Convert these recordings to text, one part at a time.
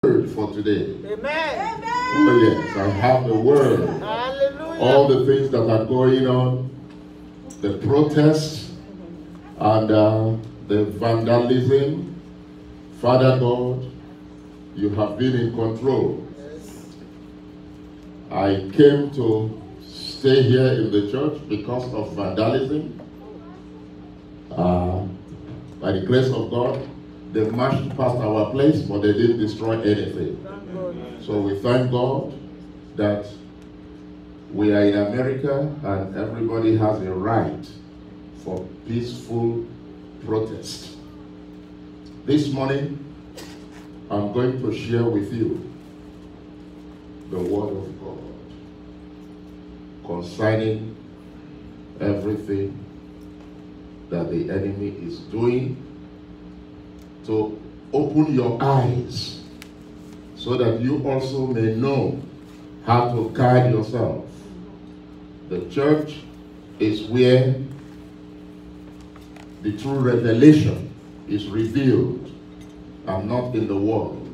word for today. Amen. Oh yes, I have the word. Hallelujah. All the things that are going on, the protests and the vandalism. Father God, you have been in control. I came to stay here in the church because of vandalism. By the grace of God, they marched past our place, but they didn't destroy anything. So we thank God that we are in America and everybody has a right for peaceful protest. This morning, I'm going to share with you the word of God concerning everything that the enemy is doing to open your eyes so that you also may know how to guide yourself. The church is where the true revelation is revealed and not in the world.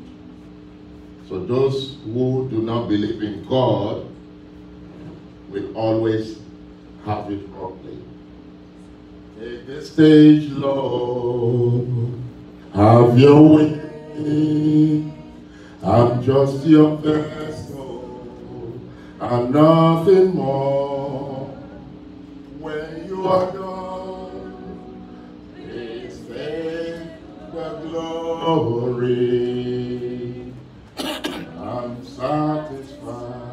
So those who do not believe in God will always have it wrongly. Take the stage, Lord, have your way. I'm just your vessel and nothing more. When you are done, please take the glory. I'm satisfied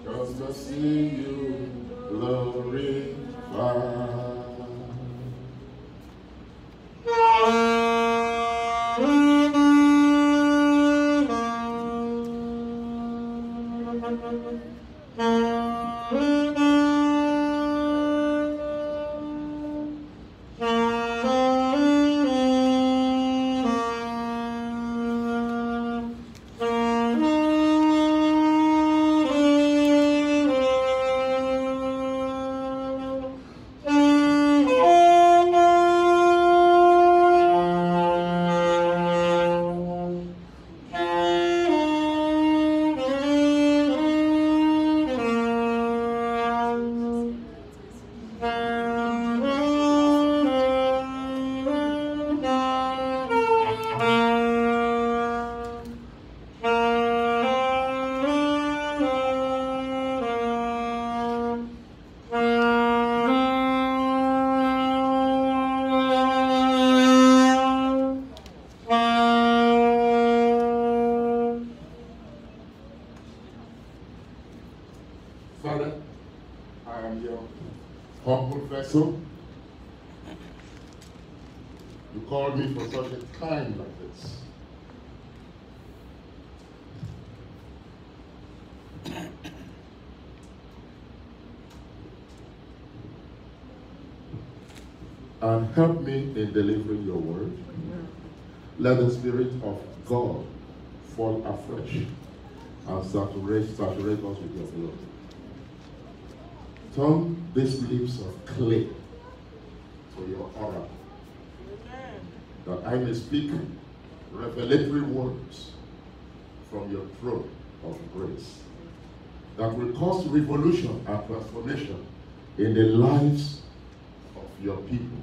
just to see you glorified. Father, I am your humble vessel. You called me for such a time like this. And help me in delivering your word. Let the Spirit of God fall afresh and saturate us with your blood. Turn these lips of clay to your oracle, that I may speak revelatory words from your throne of grace that will cause revolution and transformation in the lives of your people.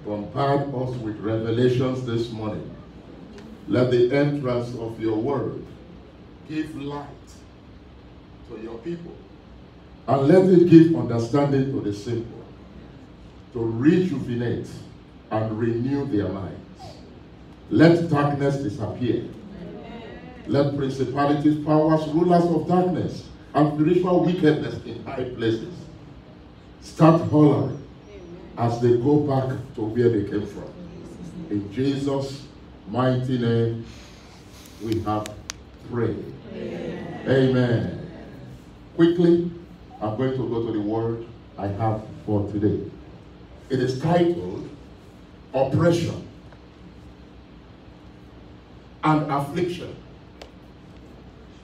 Bombard us with revelations this morning. Let the entrance of your word give light to your people. And let it give understanding to the simple, to rejuvenate and renew their minds. Let darkness disappear. Let principalities, powers, rulers of darkness, and spiritual wickedness in high places start hollering as they go back to where they came from. In Jesus' mighty name, we have prayed. Amen. Amen. Quickly, I'm going to go to the word I have for today. It is titled Oppression and Affliction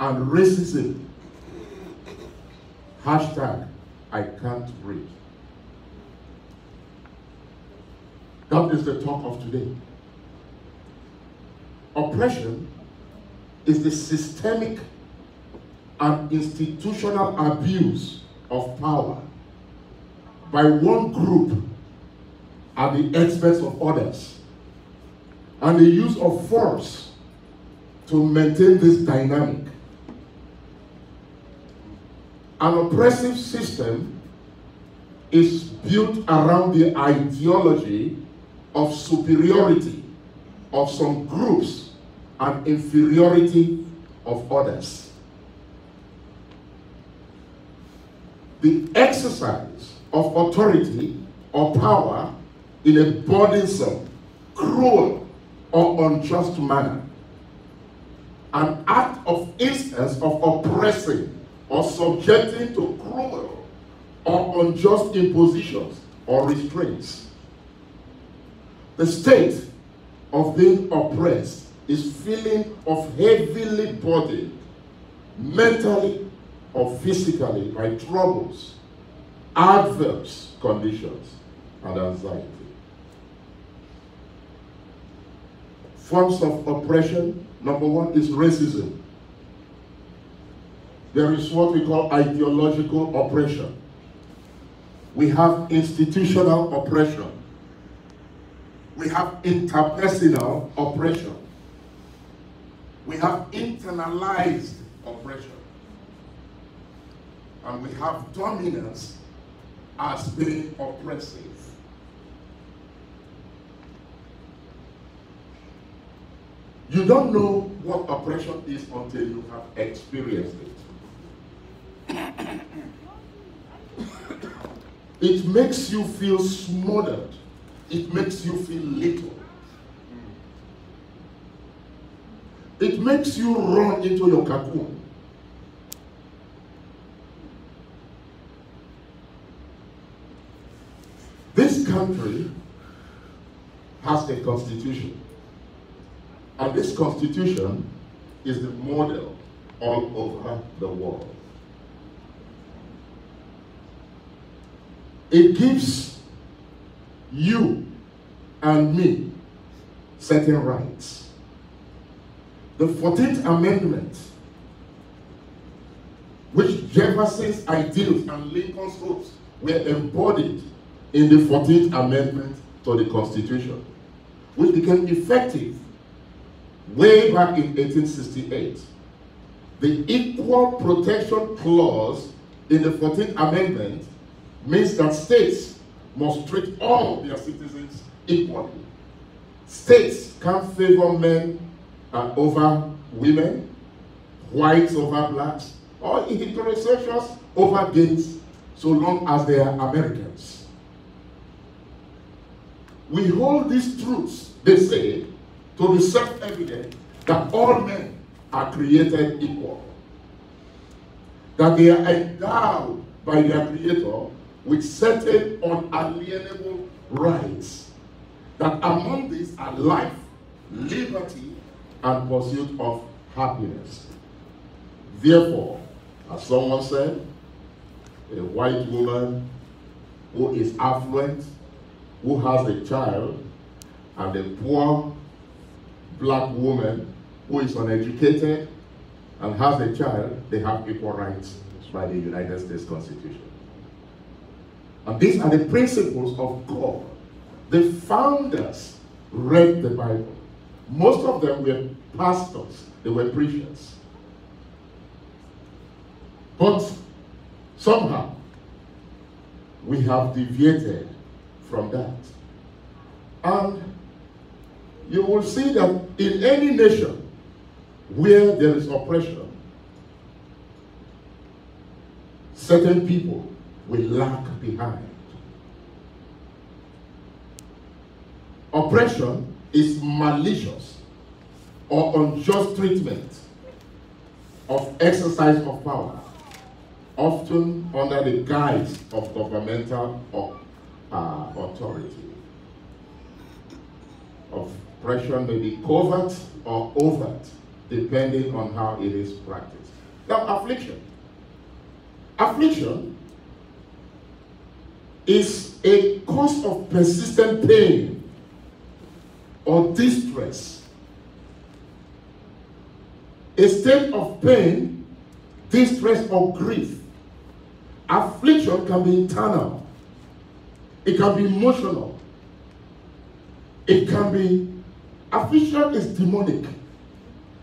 and Racism. Hashtag I can't breathe. That is the talk of today. Oppression is the systemic and institutional abuse of power by one group at the expense of others, and the use of force to maintain this dynamic. An oppressive system is built around the ideology of superiority of some groups and inferiority of others. The exercise of authority or power in a burdensome, cruel, or unjust manner, an act of instance of oppressing or subjecting to cruel or unjust impositions or restraints. The state of being oppressed is feeling of heavily burdened, mentally or physically, by troubles, adverse conditions, and anxiety. Forms of oppression, number one is racism. There is what we call ideological oppression. We have institutional oppression. We have interpersonal oppression. We have internalized oppression. And we have dominance as being oppressive. You don't know what oppression is until you have experienced it. It makes you feel smothered. It makes you feel little. It makes you run into your cocoon. This country has a constitution. And this constitution is the model all over the world. It gives you and me certain rights. The 14th Amendment, which Jefferson's ideals and Lincoln's hopes were embodied in the 14th Amendment to the Constitution, which became effective way back in 1868. The Equal Protection Clause in the 14th Amendment means that states must treat all their citizens equally. States can't favor men over women, whites over blacks, or heterosexuals over gays, so long as they are Americans. We hold these truths, they say, to be self-evident that all men are created equal, that they are endowed by their Creator with certain unalienable rights, that among these are life, liberty, and pursuit of happiness. Therefore, as someone said, a white woman who is affluent, who has a child, and a poor black woman who is uneducated and has a child, they have equal rights by the United States Constitution. And these are the principles of God. The founders read the Bible. Most of them were pastors, they were preachers. But somehow, we have deviated from that. And you will see that in any nation where there is oppression, certain people will lag behind. Oppression is malicious or unjust treatment of exercise of power, often under the guise of governmental authority. Oppression may be covert or overt, depending on how it is practiced. Now, affliction. Affliction is a cause of persistent pain or distress a state of pain, distress, or grief. Affliction can be internal. It can be emotional. It can be, affliction is demonic.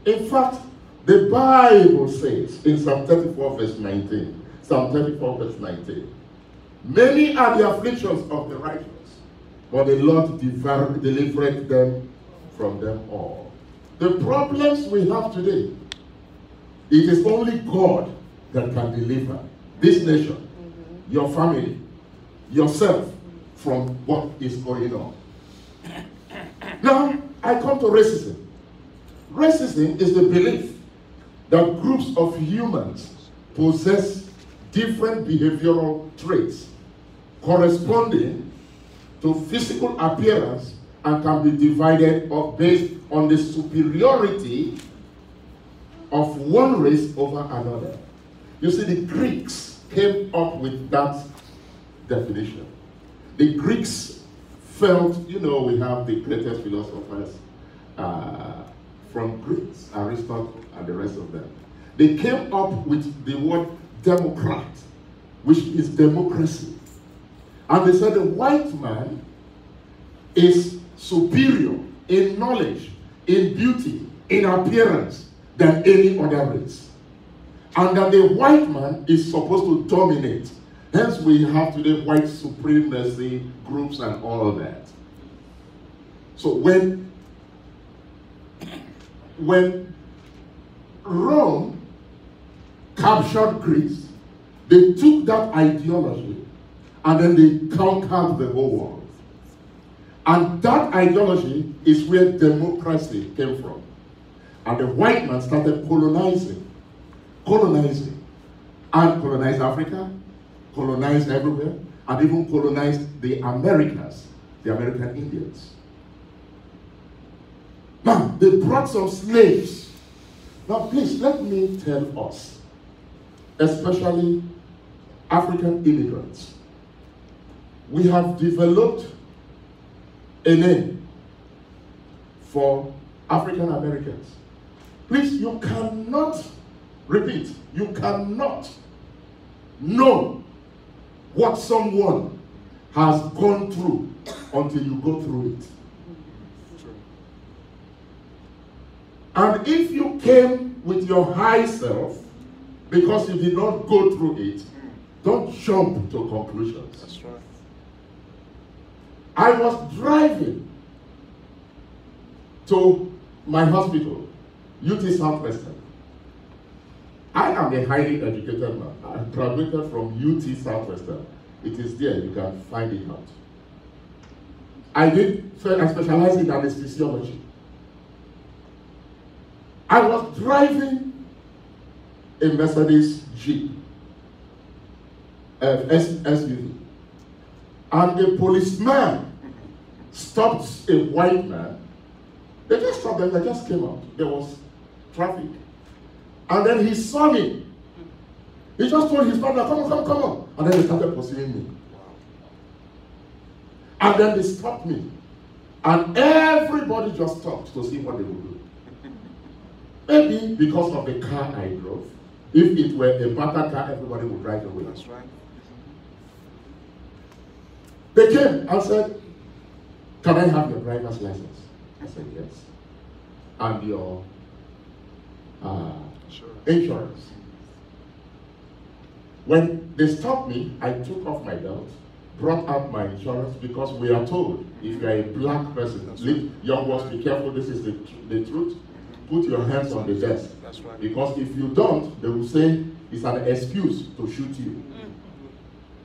In fact, the Bible says in Psalm 34 verse 19, Psalm 34 verse 19, many are the afflictions of the righteous, but the Lord delivered them from them all. The problems we have today, it is only God that can deliver this nation, your family, yourself from what is going on. Now, I come to racism. Racism is the belief that groups of humans possess different behavioral traits corresponding to physical appearance and can be divided up based on the superiority of one race over another. You see, the Greeks came up with that definition. The Greeks felt, you know, we have the greatest philosophers from Greece, Aristotle and the rest of them. They came up with the word democrat, which is democracy. And they said the white man is superior in knowledge, in beauty, in appearance than any other race. And that the white man is supposed to dominate. Hence we have today white supremacy groups and all of that. So when Rome captured Greece, they took that ideology and then they conquered the whole world. And that ideology is where democracy came from. And the white man started colonizing, and colonized Africa, colonized everywhere, and even colonized the Americas, the American Indians. Now, they brought some slaves. Now, please, let me tell us, especially African immigrants, we have developed a name for African Americans. Please, you cannot, repeat, you cannot know what someone has gone through until you go through it. And if you came with your high self because you did not go through it, don't jump to conclusions. That's right. I was driving to my hospital, UT Southwestern. I am a highly educated man. I graduated from UT Southwestern. It is there, you can find it out. I specialize in anesthesiology. I was driving a Mercedes Jeep, SUV, and the policeman stopped a white man. They just stopped them, they just came out. There was traffic. And then he saw me. He just told his partner, come on. And then they started pursuing me. And then they stopped me. And everybody just stopped to see what they would do. Maybe because of the car I drove. If it were a better car, everybody would drive away. That's right. They came and said, can I have your driver's license? I said, yes. And your insurance. When they stopped me, I took off my belt, brought out my insurance, because we are told, if you are a black person, young ones, be careful, this is the truth. Put your hands on the desk. That's right. Because if you don't, they will say it's an excuse to shoot you.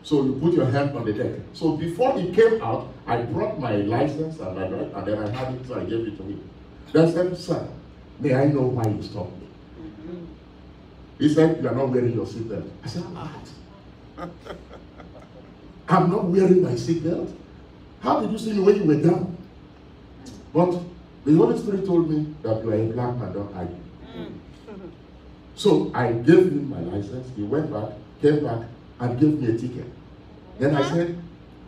So you put your hand on the deck. So before he came out, I brought my license and my drive, and then I had it, so I gave it to him. Then I said, sir, may I know why you stopped me? He said, you are not wearing your seatbelt. I said, what? I'm not wearing my seatbelt? How did you see me when you were down? But the Holy Spirit told me that you are a black man, don't argue. So I gave him my license. He went back, came back, and gave me a ticket. Then I said,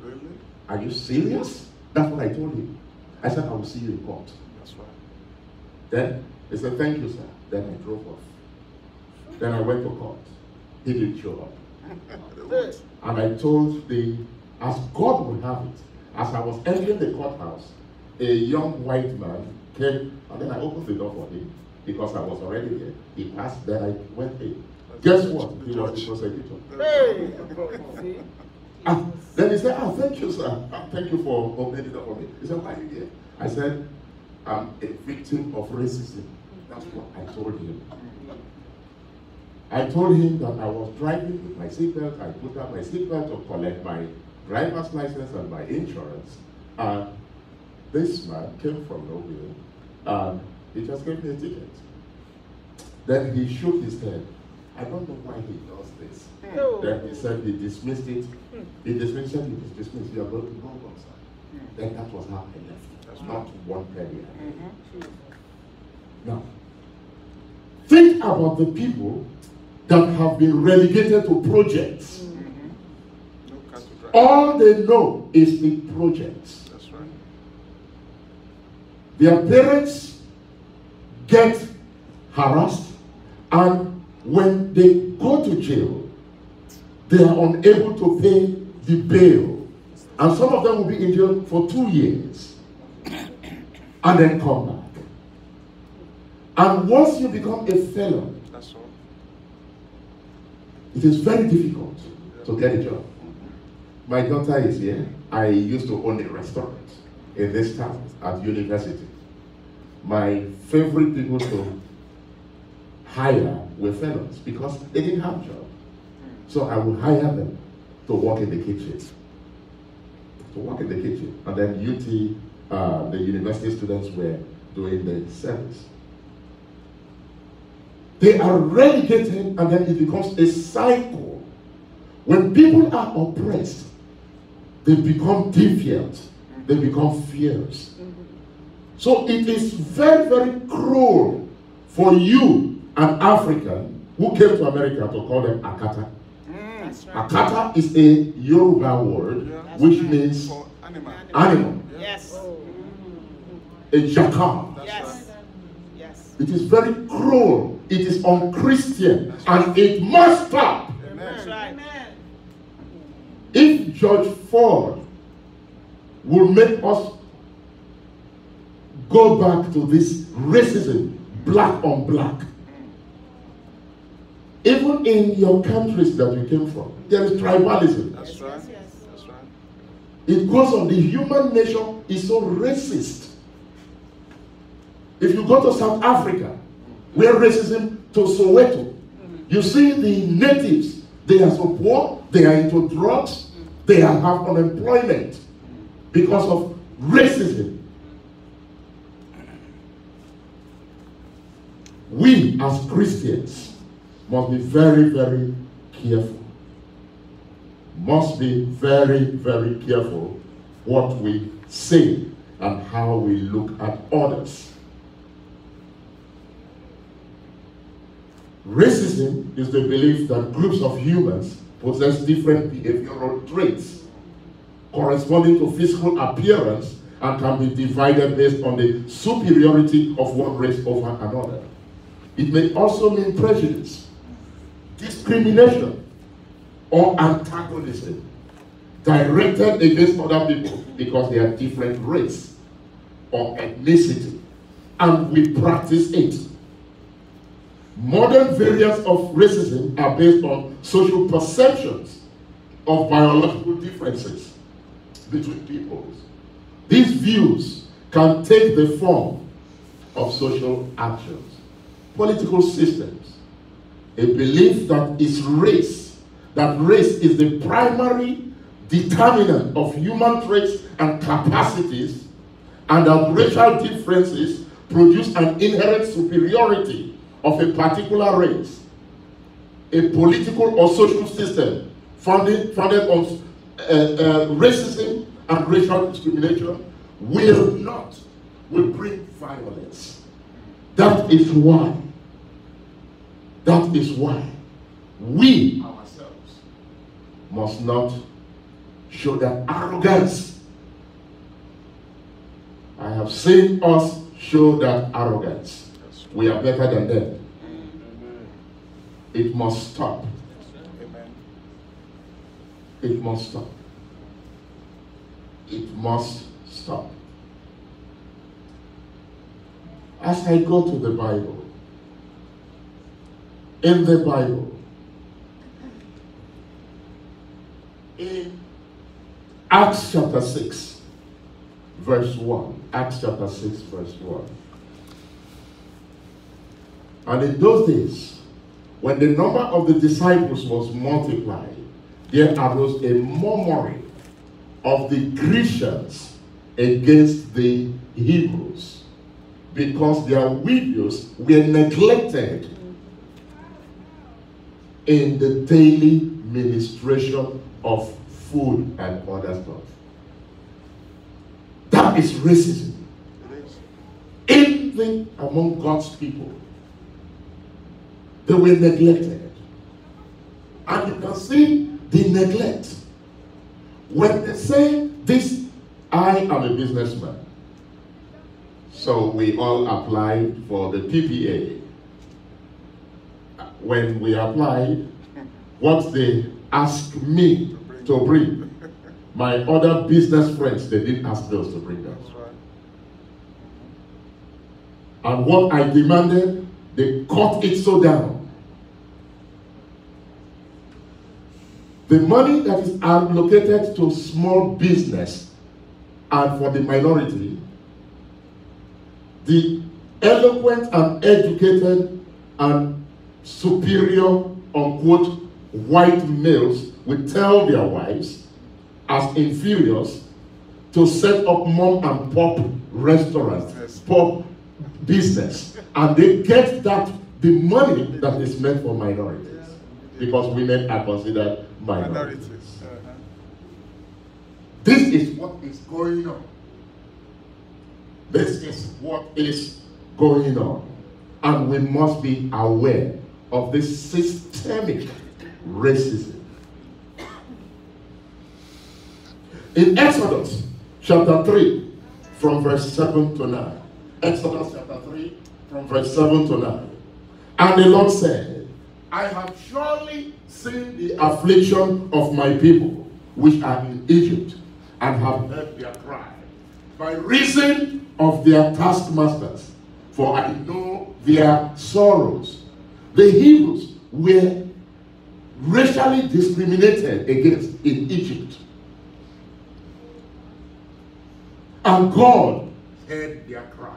really? Are you serious? That's what I told him. I said, I will see you in court. That's right. Then he said, thank you, sir. Then I drove off. Then I went to court. He didn't show up. And I told as God would have it, as I was entering the courthouse, a young white man came, and then I opened the door for him because I was already there. He passed, then I went in. Guess what? He was the prosecutor. Then he said, thank you, sir. Thank you for opening the door for me. He said, why are you here? I said, I'm a victim of racism. That's what I told him. I told him that I was driving with my seatbelt. I put up my seatbelt to collect my driver's license and my insurance. And this man came from nowhere and he just gave me a ticket. Then he shook his head. I don't know why he does this. Then he said he dismissed it. He dismissed it, he dismissed it. You are going to go outside. Then that was how I left. That's not one penny. Now, think about the people that have been relegated to projects. All they know is the projects. That's right. Their parents get harassed, and when they go to jail, they are unable to pay the bail. And some of them will be in jail for 2 years and then come back. And once you become a felon, That's all. it is very difficult to get a job. My daughter is here. I used to own a restaurant in this town at university. My favorite people to hire were fellows because they didn't have a job. So I would hire them to work in the kitchen. And then UT, the university students were doing the service. They are relegated, and then it becomes a cycle. When people are oppressed, they become defiant, they become fierce. So it is very, very cruel for you, an African, who came to America, to call them Akata. Right. Akata is a Yoruba word, which means animal. Yes. A jackal. Yes. Yes. It is very cruel. It is unchristian, and it must stop. That's right. If George Ford will make us go back to this racism, black on black, even in your countries that you came from, there is tribalism. That's right. That's right. It goes on. The human nature is so racist. If you go to South Africa, where racism to Soweto, you see the natives, they are so poor, they are into drugs, they have unemployment because of racism. We as Christians must be very, very careful. Must be very, very careful what we say and how we look at others. Racism is the belief that groups of humans possess different behavioral traits corresponding to physical appearance and can be divided based on the superiority of one race over another. It may also mean prejudice, discrimination, or antagonism directed against other people because they are different race or ethnicity, and we practice it. Modern variants of racism are based on social perceptions of biological differences between peoples. These views can take the form of social actions, political systems, a belief that race is the primary determinant of human traits and capacities, and that racial differences produce an inherent superiority of a particular race. A political or social system founded on racism and racial discrimination will bring violence. That is why we ourselves must not show that arrogance. I have seen us show that arrogance. We are better than them. It must stop. It must stop. It must stop. As I go to the Bible, in the Bible, in Acts chapter 6, verse 1. Acts chapter 6, verse 1. And in those days, when the number of the disciples was multiplied, there arose a murmuring of the Grecians against the Hebrews, because their widows were neglected in the daily ministration of food and other stuff. That is racism. Anything among God's people, they were neglected. And you can see the neglect. When they say this, I am a businessman. So we all applied for the PPA. When we applied, what they asked me to bring, my other business friends, they didn't ask those to bring them. And what I demanded, they cut it so down. The money that is allocated to small business and for the minority, the eloquent and educated and superior, unquote, white males will tell their wives as inferiors to set up mom and pop restaurants, pop business, and they get that the money that is meant for minorities, because women are considered minorities. This is what is going on. This is what is going on, and we must be aware of this systemic racism. In Exodus chapter 3, from verse 7 to 9. Exodus chapter 3, from verse 7 to 9. And the Lord said, I have surely seen the affliction of my people, which are in Egypt, and have heard their cry, by reason of their taskmasters, for I know their sorrows. The Hebrews were racially discriminated against in Egypt. And God heard their cry.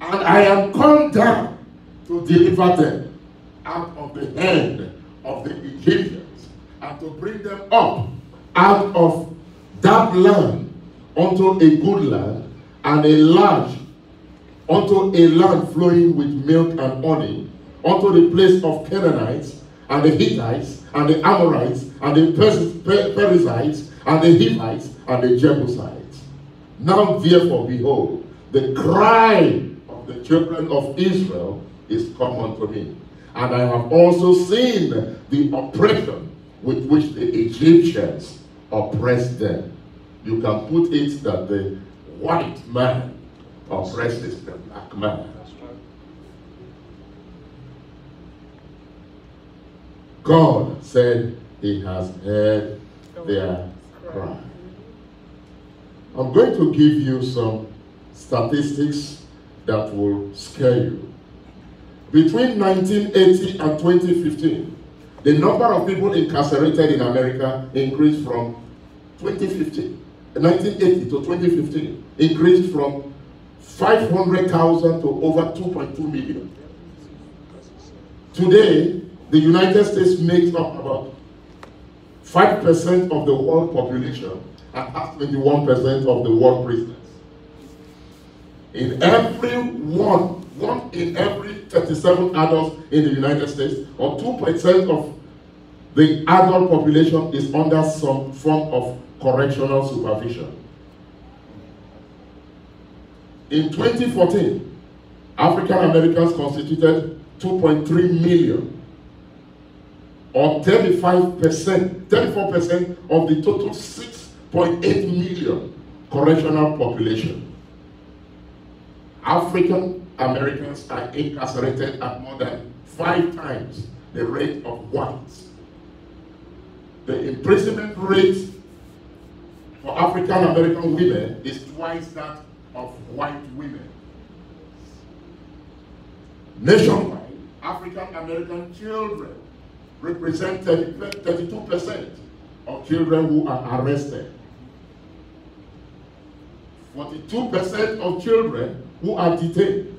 And I am come down to deliver them out of the hand of the Egyptians, and to bring them up out of that land unto a good land, and a large, unto a land flowing with milk and honey, unto the place of Canaanites, and the Hittites, and the Amorites, and the Perizzites, and the Hivites, and the Jebusites. Now therefore, behold, the cry of the children of Israel is come unto me. And I have also seen the oppression with which the Egyptians oppressed them. You can put it that the white man oppresses the black man. God said he has heard their cry. I'm going to give you some statistics that will scare you. Between 1980 and 2015, the number of people incarcerated in America increased from 1980 to 2015, increased from 500,000 to over 2.2 million. Today, the United States makes up about 5% of the world population and has 21% of the world prisoners. In every one in every 37 adults in the United States, or 2% of the adult population, is under some form of correctional supervision. In 2014, African Americans constituted 2.3 million, or 34% of the total 6.8 million correctional population. African Americans are incarcerated at more than 5 times the rate of whites. The imprisonment rate for African American women is twice that of white women. Nationwide, African American children represent 32% of children who are arrested. 42% of children who are detained,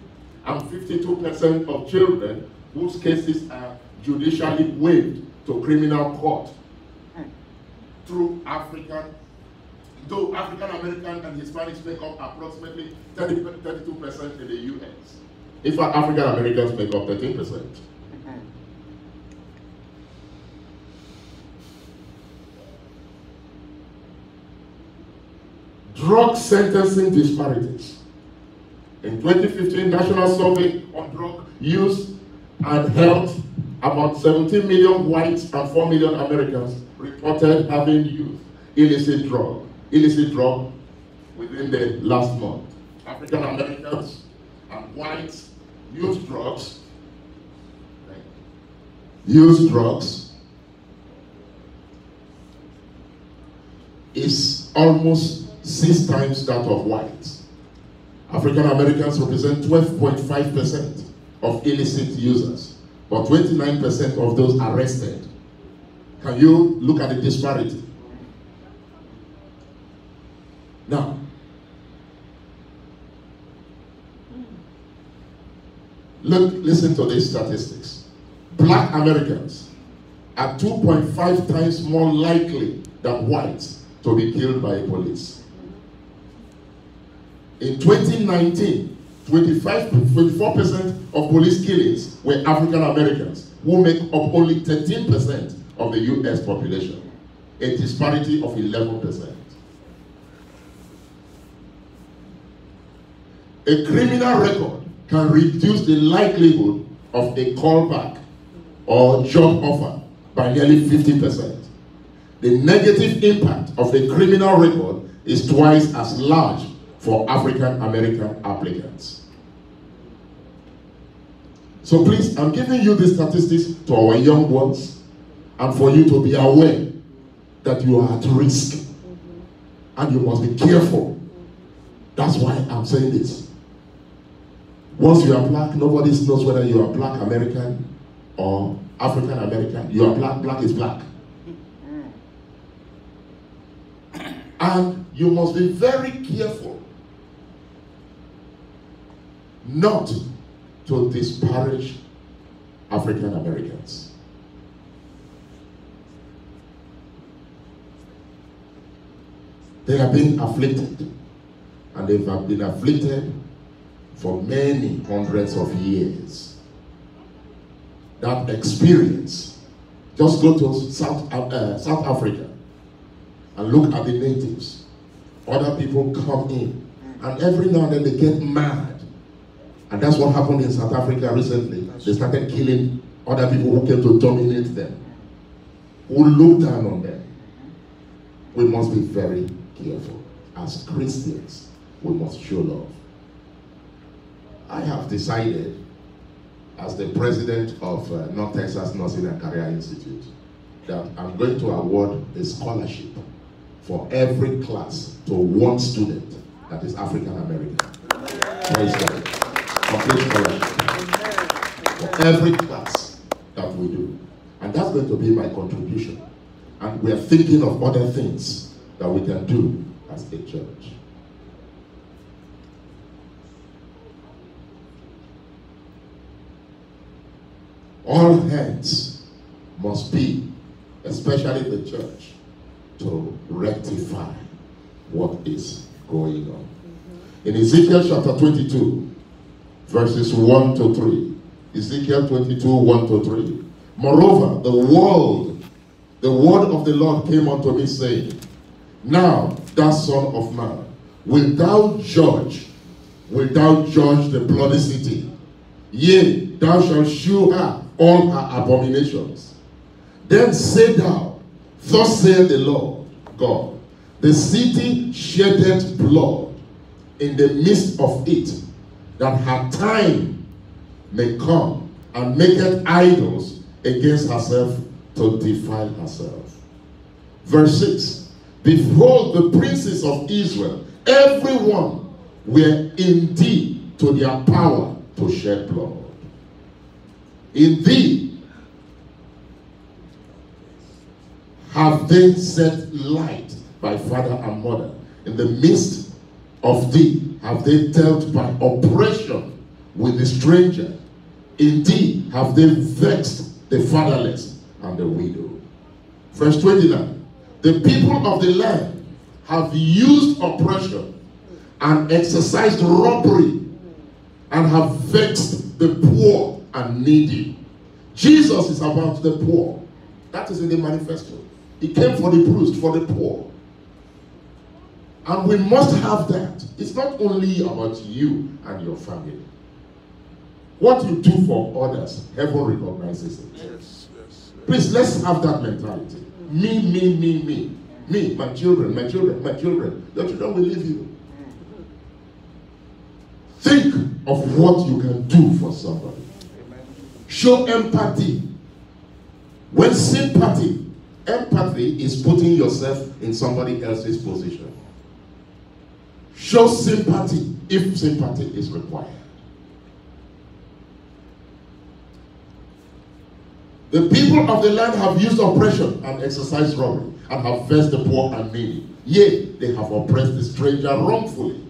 and 52% of children whose cases are judicially waived to criminal court through though African American and Hispanics make up approximately 32% in the US. In fact, African Americans make up 13%. Drug sentencing disparities. In 2015, National Survey on Drug Use and Health, about 17 million whites and 4 million Americans reported having used illicit drug within the last month. African Americans and whites use drugs is almost 6 times that of whites. African Americans represent 12.5% of illicit users, but 29% of those arrested. Can you look at the disparity? Now, listen to these statistics. Black Americans are 2.5 times more likely than whites to be killed by police. In 2019, 24% of police killings were African Americans, who make up only 13% of the US population, a disparity of 11%. A criminal record can reduce the likelihood of a callback or job offer by nearly 50%. The negative impact of a criminal record is twice as large for African American applicants. So please, I'm giving you these statistics to our young ones and for you to be aware that you are at risk and you must be careful. That's why I'm saying this. Once you are black, nobody knows whether you are black American or African American. You are black, black is black. And you must be very careful not to disparage African Americans. They are being afflicted, and they have been afflicted for many hundreds of years. That experience, just go to South Africa and look at the natives. Other people come in, and every now and then they get mad. And that's what happened in South Africa recently. They started killing other people who came to dominate them, who looked down on them. We must be very careful. As Christians, we must show love. I have decided, as the president of North Texas Nursing and Career Institute, that I'm going to award a scholarship for every class to one student that is African American. Praise God. Complete scholarship for every class that we do. And that's going to be my contribution. And we are thinking of other things that we can do as a church. All hands must be, especially the church, to rectify what is going on. In Ezekiel chapter 22, verses 1 to 3. Ezekiel 22, 1 to 3. Moreover, the word of the Lord came unto me, saying, Now, thou son of man, wilt thou judge the bloody city? Yea, thou shalt shew her all her abominations. Then say thou, Thus saith the Lord God, the city sheddeth blood in the midst of it, that her time may come and maketh idols against herself to defile herself. Verse 6. Behold, the princes of Israel, everyone were indeed to their power to shed blood. In thee have they set light by father and mother. In the midst of thee have they dealt by oppression with the stranger. Indeed have they vexed the fatherless and the widow. Verse 29. The people of the land have used oppression and exercised robbery and have vexed the poor and needy. Jesus is about the poor. That is in the manifesto. He came for the bruised, for the poor. And we must have that. It's not only about you and your family. What you do for others, heaven recognizes it. Yes. Please, let's have that mentality. Me. Me, my children. Your children will leave you. Think of what you can do for somebody. Show empathy. When empathy is putting yourself in somebody else's position. Show sympathy if sympathy is required. The people of the land have used oppression and exercised robbery and have vexed the poor and needy. Yea, they have oppressed the stranger wrongfully.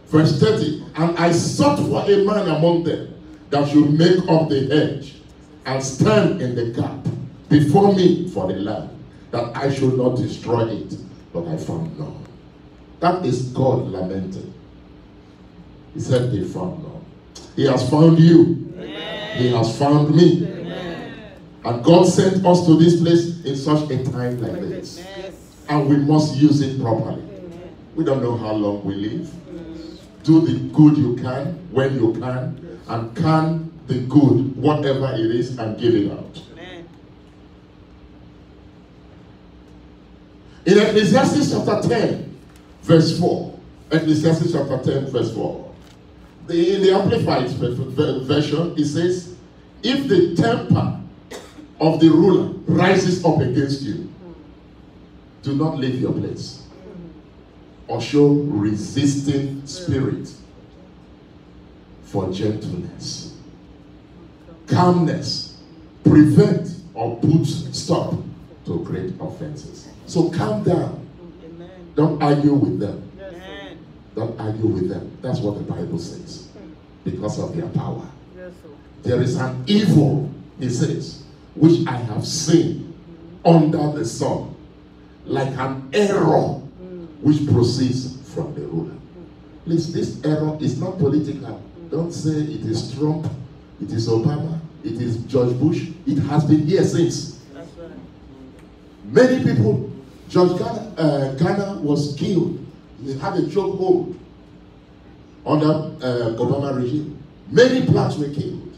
Verse 30. And I sought for a man among them that should make up the hedge and stand in the gap before me for the land, that I should not destroy it, but I found none. That is God lamenting. He said he found none. He has found you. Amen. He has found me. Amen. And God sent us to this place in such a time like this. Amen. And we must use it properly. Amen. We don't know how long we live. Do the good you can, when you can, and can the good, whatever it is, and give it out. Amen. In Ecclesiastes chapter 10, verse 4. Ecclesiastes chapter 10, verse 4. In the Amplified version, it says, if the temper of the ruler rises up against you, do not leave your place. Or show resisting spirit for gentleness, calmness, prevent or put stop to great offenses. So calm down. Amen. Don't argue with them. Amen. Don't argue with them. That's what the Bible says. Because of their power. Yes, there is an evil, he says, which I have seen under the sun, like an error which proceeds from the ruler. Please, this error is not political. Don't say it is Trump, it is Obama, it is George Bush. It has been here since. That's right. Many people, George Ghana was killed. He had a chokehold under Obama regime. Many blacks were killed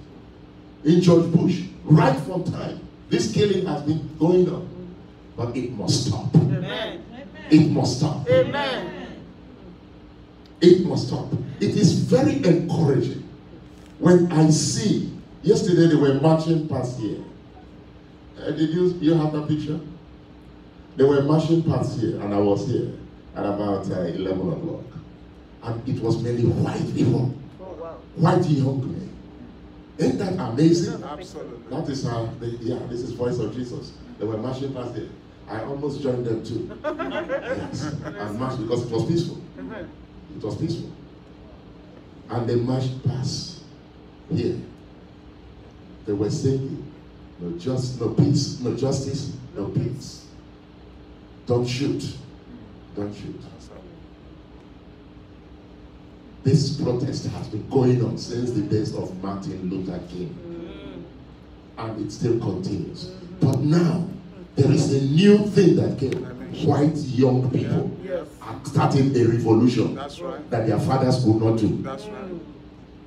in George Bush. Right from time, this killing has been going on. But it must stop. Amen. It must stop. Amen. It must stop. It is very encouraging when I see, yesterday they were marching past here. Did you have that picture? They were marching past here, and I was here at about 11 o'clock. And it was mainly white people. Oh, wow. White young men. Ain't that amazing? Absolutely. That is this is Voice of Jesus. They were marching past here. I almost joined them too. Yes. And marched because it was peaceful. It was peaceful. And they marched past here. They were saying, no peace, no justice, no peace. Don't shoot. Don't shoot. This protest has been going on since the days of Martin Luther King. And it still continues. But now, there is a new thing that came. White young people are starting a revolution that their fathers could not do. That's right.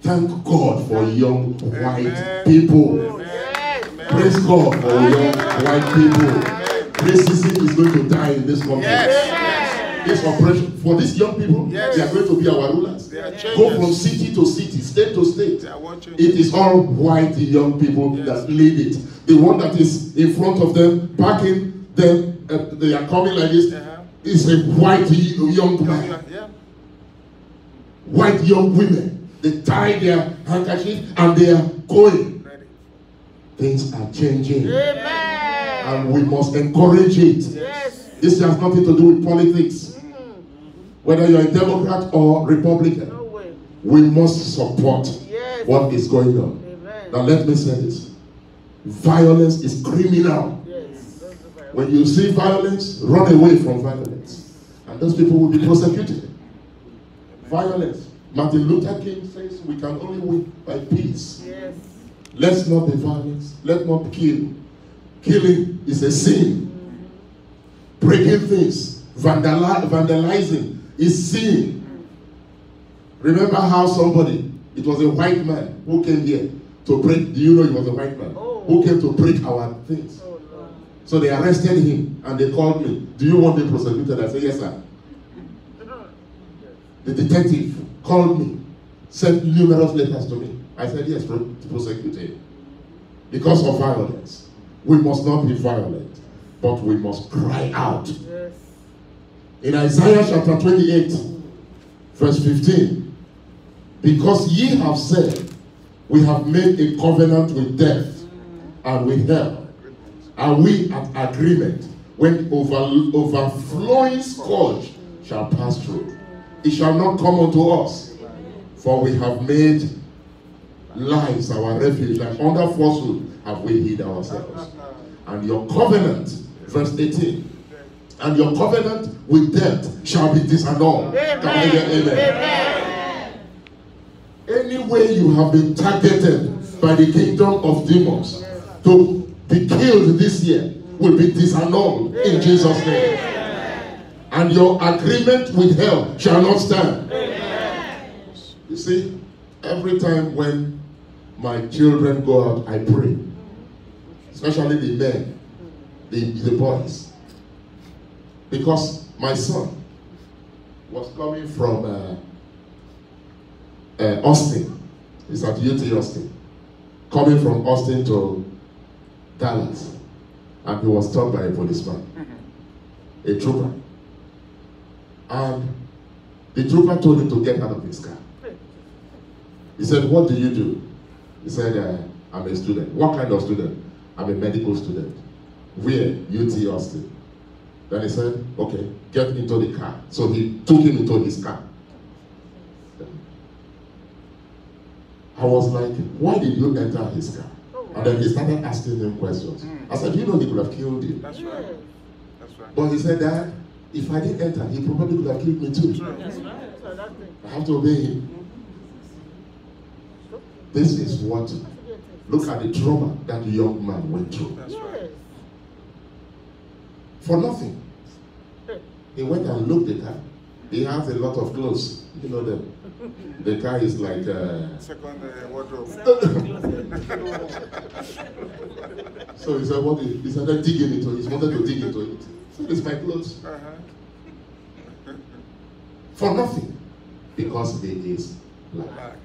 Thank God for young white people. Praise God for young white people. Racism is going to die in this country. This operation for these young people, Yes. they are going to be our rulers. They are Go from changers. city to city, state to state. They are watching. It is all white young people Yes. that lead it. The one that is in front of them, backing them, they are coming like this, is a white young man. Yeah. White young women. They tie their handkerchief and they are going. Ready. Things are changing. Amen. And we must encourage it. Yes. This has nothing to do with politics. Whether you're a Democrat or Republican, No way. we must support Yes. what is going on. Amen. Now let me say this. Violence is criminal. Yes. That's the Bible. When you see violence, run away from violence. And those people will be prosecuted. Violence. Martin Luther King says we can only win by peace. Yes. Let's not be violent. Let's not kill. Killing is a sin. Breaking things, vandalizing is sin. Remember how somebody, it was a white man who came here to break, do you know he was a white man? Oh. Who came to break our things. Oh, Lord. So they arrested him and they called me. Do you want me prosecuted? I said, yes, sir. The detective called me, sent numerous letters to me. I said, yes, prosecute him. Because of violence. We must not be violent, but we must cry out. Yes. In Isaiah chapter 28, verse 15, because ye have said, we have made a covenant with death and with hell. Are we at agreement when overflowing scourge shall pass through? It shall not come unto us, for we have made lies our refuge, and under falsehood have we hid ourselves. And your covenant, verse 18, and your covenant with death shall be disannulled. Can I hear amen? Any way you have been targeted by the kingdom of demons to be killed this year will be disannulled in Jesus' name. And your agreement with hell shall not stand. You see, every time when my children go out, I pray. Especially the men, the boys. Because my son was coming from Austin. He's at UT Austin. Coming from Austin to Dallas. And he was stopped by a policeman. A trooper. And the trooper told him to get out of his car. He said, what do you do? He said, I'm a student. What kind of student? I'm a medical student. Where? UT Austin. Then he said, okay, get into the car. So he took him into his car. I was like, why did you enter his car? And then he started asking him questions. I said, you know he could have killed you. That's right. That's right. But he said, Dad, if I didn't enter, he probably could have killed me too. That's right. So that's it. I have to obey him. This is what, look at the trauma that the young man went through. That's right. Yes. For nothing. He went and looked at the car. He has a lot of clothes. You know them. The car is like Second wardrobe. so he said, what? He started digging into it. He wanted to dig into it. So it's my clothes. For nothing. Because it is black. Back.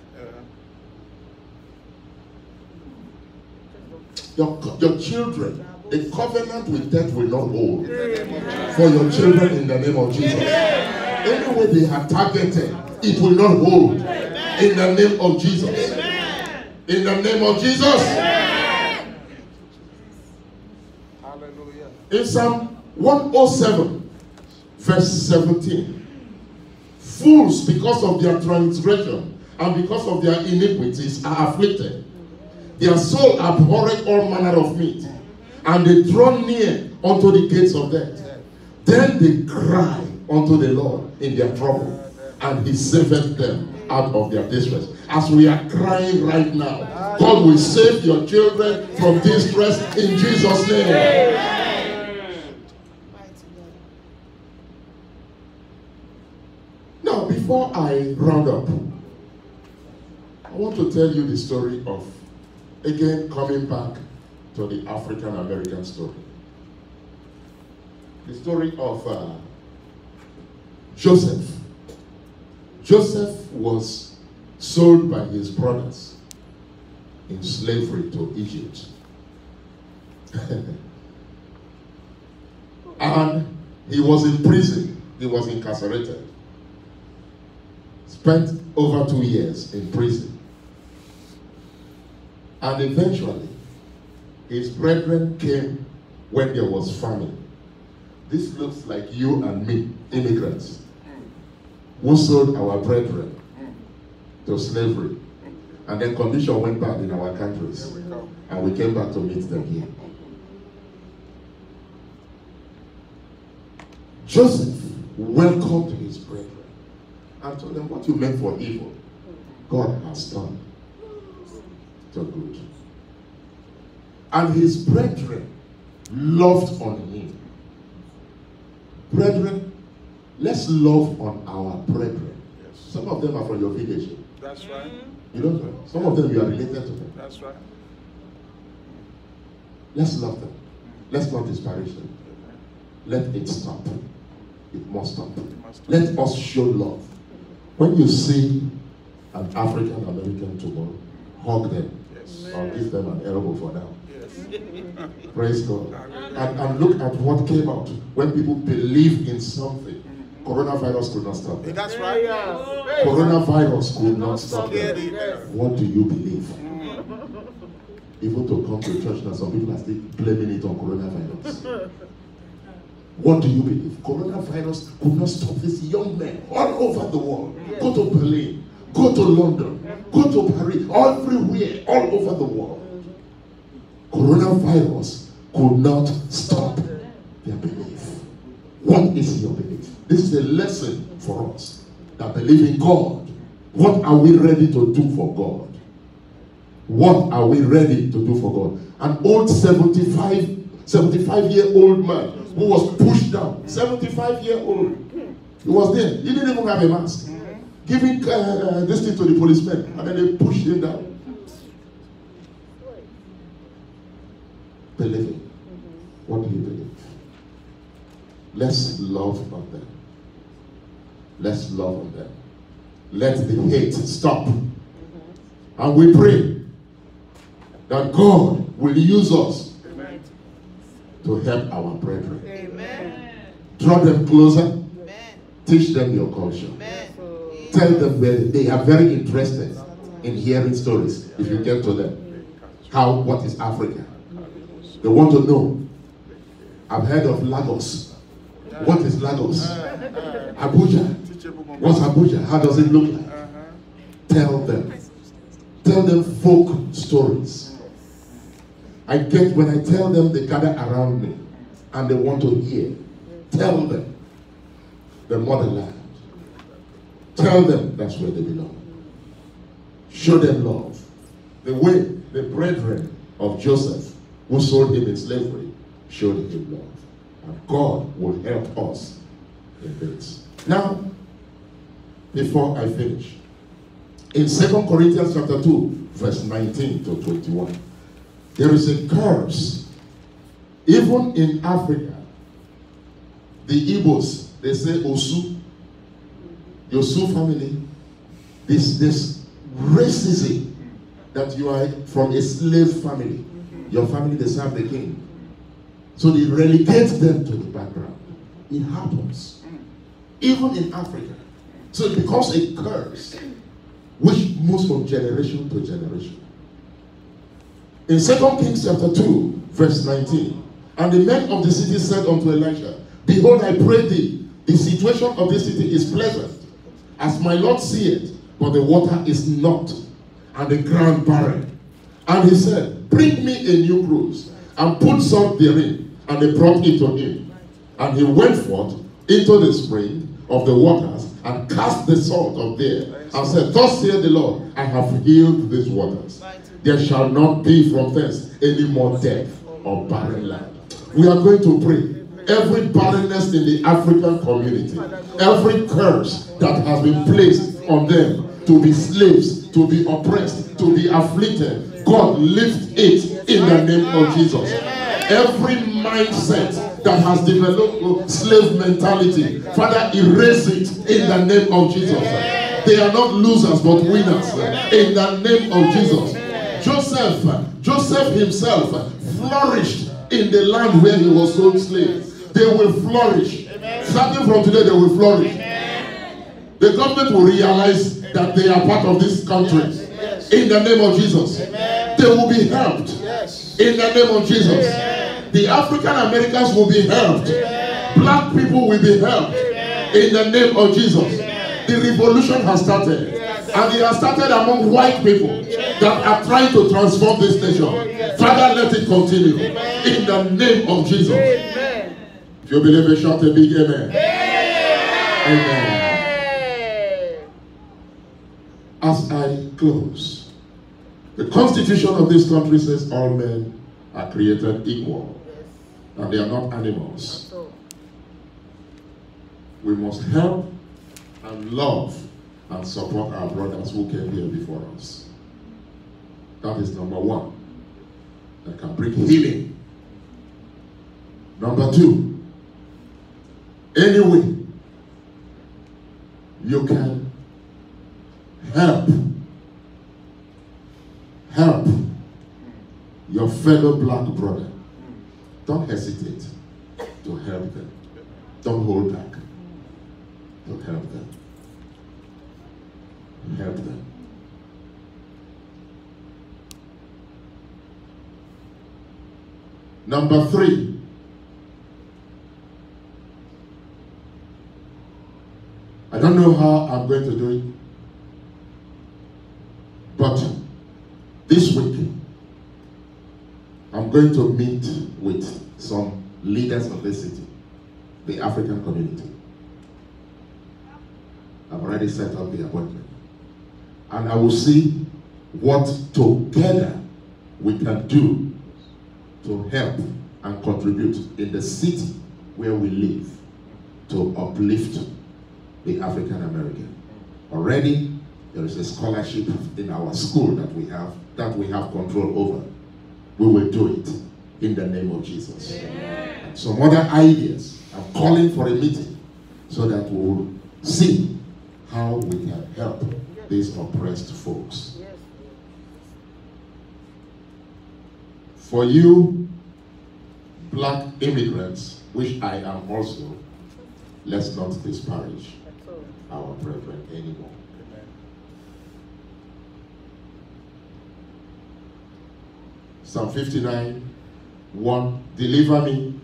Your children, the covenant with death will not hold. In the name of Jesus. For your children in the name of Jesus. Anyway they are targeted, it will not hold. In the name of Jesus. In the name of Jesus. Hallelujah. In Psalm 107, verse 17. Fools, because of their transgression and because of their iniquities, are afflicted. Their soul abhorreth all manner of meat, and they draw near unto the gates of death. Then they cry unto the Lord in their trouble, and he saveth them out of their distress. As we are crying right now, God will save your children from distress in Jesus' name. Now, before I round up, I want to tell you the story of, again, coming back to the African American story. The story of Joseph. Joseph was sold by his brothers in slavery to Egypt. And he was in prison. He was incarcerated. Spent over 2 years in prison. And eventually, his brethren came when there was famine. This looks like you and me, immigrants, who sold our brethren to slavery. And then condition went bad in our countries. And we came back to meet them here. Joseph welcomed his brethren and told them, what you meant for evil, God has done to good. And his brethren loved on him. Brethren, let's love on our brethren. Yes. Some of them are from your village. That's right. You don't know. Some of them you are related to them. That's right. Let's love them. Let's not disparage them. Let it stop. It must stop. Let us show love. When you see an African American tomorrow, hug them. Yes. Or give them an elbow for now. Yes. Praise God. And look at what came out. When people believe in something, coronavirus could not stop them. That's right. Coronavirus could not stop them. Yes. What do you believe? Even to come to church now, some people are still blaming it on coronavirus. What do you believe? Coronavirus could not stop these young men all over the world. Go to Berlin, go to London, go to Paris, everywhere, all over the world. Coronavirus could not stop their belief. What is your belief? This is a lesson for us that believe in God. What are we ready to do for God? What are we ready to do for God? An old 75-year-old man who was pushed down, 75-year-old. He was there. He didn't even have a mask. Giving this thing to the policemen, and then they pushed him down. Believing. What do you believe? Let's love on them. Let's love on them. Let the hate stop. And we pray that God will use us to help our brethren. Amen. Draw them closer. Amen. Teach them your culture. Amen. Tell them where they are very interested in hearing stories if you get to them. What is Africa? They want to know. I've heard of Lagos. What is Lagos? Abuja. What's Abuja? How does it look like? Tell them. Tell them folk stories. I get when I tell them, they gather around me and they want to hear. Tell them the motherland. Tell them that's where they belong. Show them love. The way the brethren of Joseph, who sold him in slavery, showed him love. And God will help us in this. Now, before I finish, in 2 Corinthians chapter 2, verse 19 to 21, there is a curse. Even in Africa, the Igbos, they say Osu, the Osu family, this racism that you are from a slave family. Your family, they serve the king. So they relegate them to the background. It happens. Even in Africa. So it becomes a curse which moves from generation to generation. In 2 Kings chapter 2, verse 19, and the men of the city said unto Elisha, behold, I pray thee, the situation of this city is pleasant, as my Lord seeth, but the water is not, and the ground barren. And he said, bring me a new cruse, and put salt therein. And they brought it to him. And he went forth into the spring of the waters, and cast the salt of there, and said, thus saith the Lord, I have healed these waters. There shall not be from thence any more death or barren land. We are going to pray. Every barrenness in the African community, every curse that has been placed on them to be slaves, to be oppressed, to be afflicted, God lift it in the name of Jesus. Every mindset that has developed slave mentality, Father, erase it in the name of Jesus. They are not losers but winners in the name of Jesus. Joseph himself flourished in the land where he was sold slaves. They will flourish. Starting from today, they will flourish. The government will realize that they are part of this country. In the name of Jesus. They will be helped. In the name of Jesus. The African Americans will be helped. Black people will be helped. In the name of Jesus. The revolution has started. And it has started among white people that are trying to transform this nation. Father, let it continue. In the name of Jesus. If you believe it, shout a big amen. Amen. As I close, the constitution of this country says all men are created equal, and they are not animals. We must help and love and support our brothers who came here before us. That is number one. That can bring healing. Number two, any way you can help your fellow black brother. Don't hesitate to help them. Don't hold back. To help them. Help them. Number three, I don't know how I'm going to do it, but this week I'm going to meet with some leaders of this city, the African community. I've already set up the appointment. And I will see what together we can do to help and contribute in the city where we live to uplift the African American. Already there is a scholarship in our school that we have control over. We will do it in the name of Jesus. And some other ideas. I'm calling for a meeting so that we will see how we can help these oppressed folks. For you, black immigrants, which I am also, let's not disparage our brethren anymore. Psalm 59, 1, deliver me.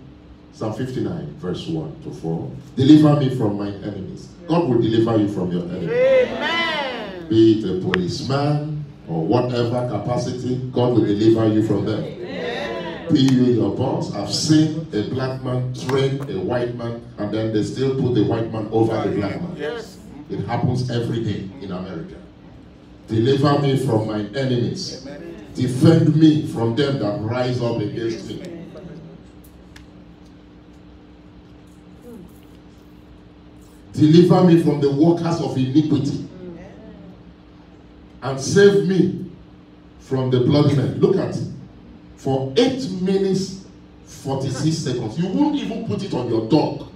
Psalm 59, verse 1 to 4. Deliver me from my enemies. God will deliver you from your enemies. Amen. Be it a policeman or whatever capacity, God will deliver you from them. Amen. Be you your boss. I've seen a black man train a white man and then they still put the white man over the black man. Yes. It happens every day in America. Deliver me from my enemies. Amen. Defend me from them that rise up against me. Deliver me from the workers of iniquity. And save me from the bloody men. Look at it. For 8 minutes, 46 seconds. You won't even put it on your dog.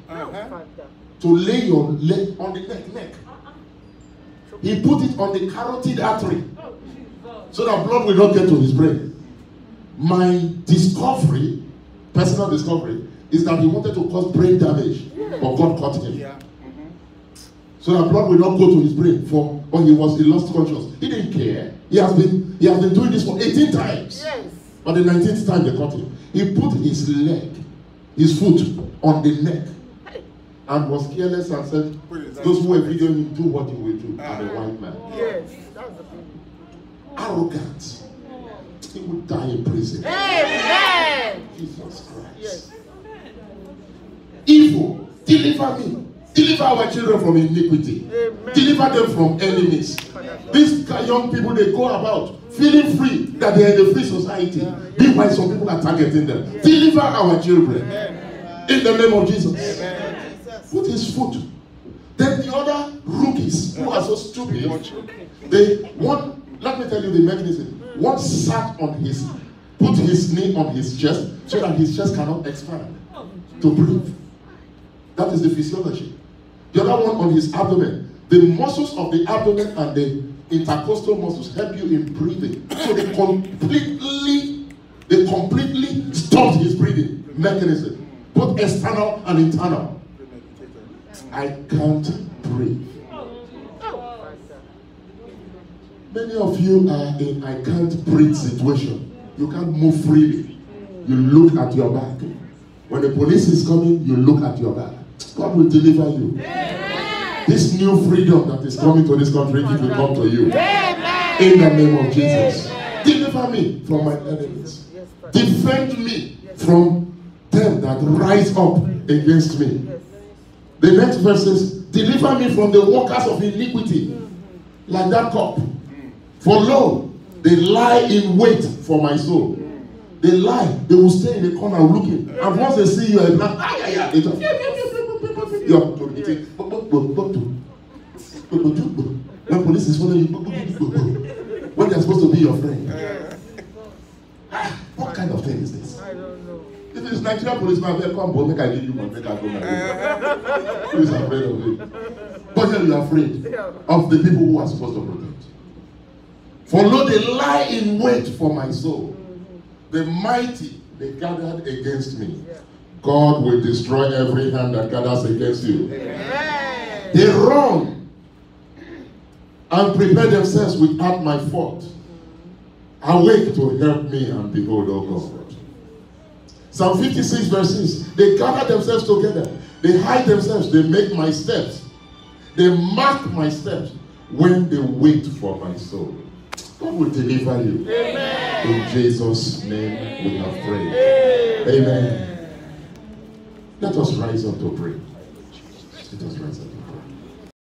To lay your leg on the neck. He put it on the carotid artery. So that blood will not get to his brain. My discovery, personal discovery, is that he wanted to cause brain damage. But God caught him. So that blood will not go to his brain or he lost consciousness. He didn't care. He has been doing this for 18 times. Yes. But the 19th time they caught him. He put his foot on the neck and was careless and said, those who were videoing him, do what you will do. I'm a white man. Yes, that's the thing. Arrogant. He would die in prison. Amen. Jesus Christ. Yes. Evil. Deliver me. Deliver our children from iniquity. Amen. Deliver them from enemies. These young people, they go about feeling free that they are in a free society. Meanwhile, some people are targeting them. Deliver our children. Amen. In the name of Jesus. Amen. Put his foot. Then the other rookies who are so stupid, let me tell you the mechanism. One sat on put his knee on his chest so that his chest cannot expand. to breathe. That is the physiology. The other one on his abdomen. The muscles of the abdomen and the intercostal muscles help you in breathing. So they completely stopped his breathing mechanism, both external and internal. I can't breathe. Many of you are in I can't breathe situation. You can't move freely. You look at your back. When the police is coming, you look at your back. God will deliver you. This new freedom that is coming to this country, it will come to you. In the name of Jesus. Deliver me from my enemies. Defend me from them that rise up against me. The next verse says, deliver me from the workers of iniquity, like that cup. For lo, they lie in wait for my soul. They lie. They will stay in the corner looking. And once they see you, they just when police is following you, when they're supposed to be your friend. What kind of thing is this? I don't know. If it's Nigerian policeman, they'll come, but make I give you money, make I go marry. Who is afraid of it? But then you are afraid of the people who are supposed to protect. For lo, they lie in wait for my soul. The mighty, they gathered against me. God will destroy every hand that gathers against you. They run and prepare themselves without my fault. Awake to help me, and behold, O God. Psalm 56 verses. They gather themselves together. They hide themselves. They make my steps. They mark my steps when they wait for my soul. God will deliver you. Amen. In Jesus' name we have prayed. Amen. Let us rise up to pray. Let us rise up to pray.